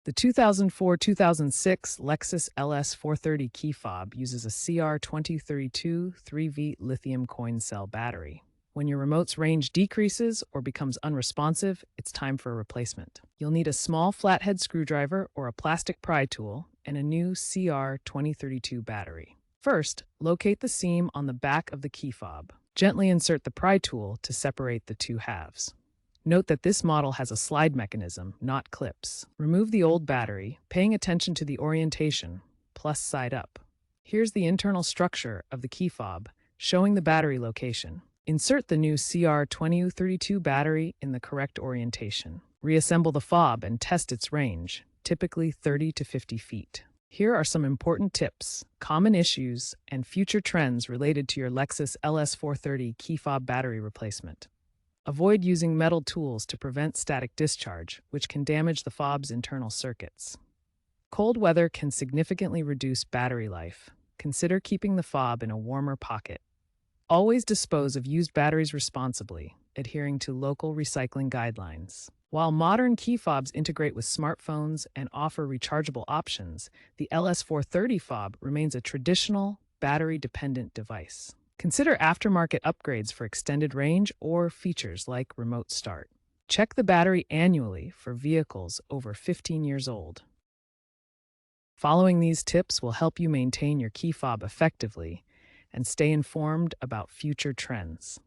The 2004-2006 Lexus LS430 key fob uses a CR2032 3V lithium coin cell battery. When your remote's range decreases or becomes unresponsive, it's time for a replacement. You'll need a small flathead screwdriver or a plastic pry tool and a new CR2032 battery. First, locate the seam on the back of the key fob. Gently insert the pry tool to separate the two halves. Note that this model has a slide mechanism, not clips. Remove the old battery, paying attention to the orientation, plus side up. Here's the internal structure of the key fob, showing the battery location. Insert the new CR2032 battery in the correct orientation. Reassemble the fob and test its range, typically 30 to 50 feet. Here are some important tips, common issues, and future trends related to your Lexus LS430 key fob battery replacement. Avoid using metal tools to prevent static discharge, which can damage the fob's internal circuits. Cold weather can significantly reduce battery life. Consider keeping the fob in a warmer pocket. Always dispose of used batteries responsibly, adhering to local recycling guidelines. While modern key fobs integrate with smartphones and offer rechargeable options, the LS430 fob remains a traditional, battery-dependent device. Consider aftermarket upgrades for extended range or features like remote start. Check the battery annually for vehicles over 15 years old. Following these tips will help you maintain your key fob effectively and stay informed about future trends.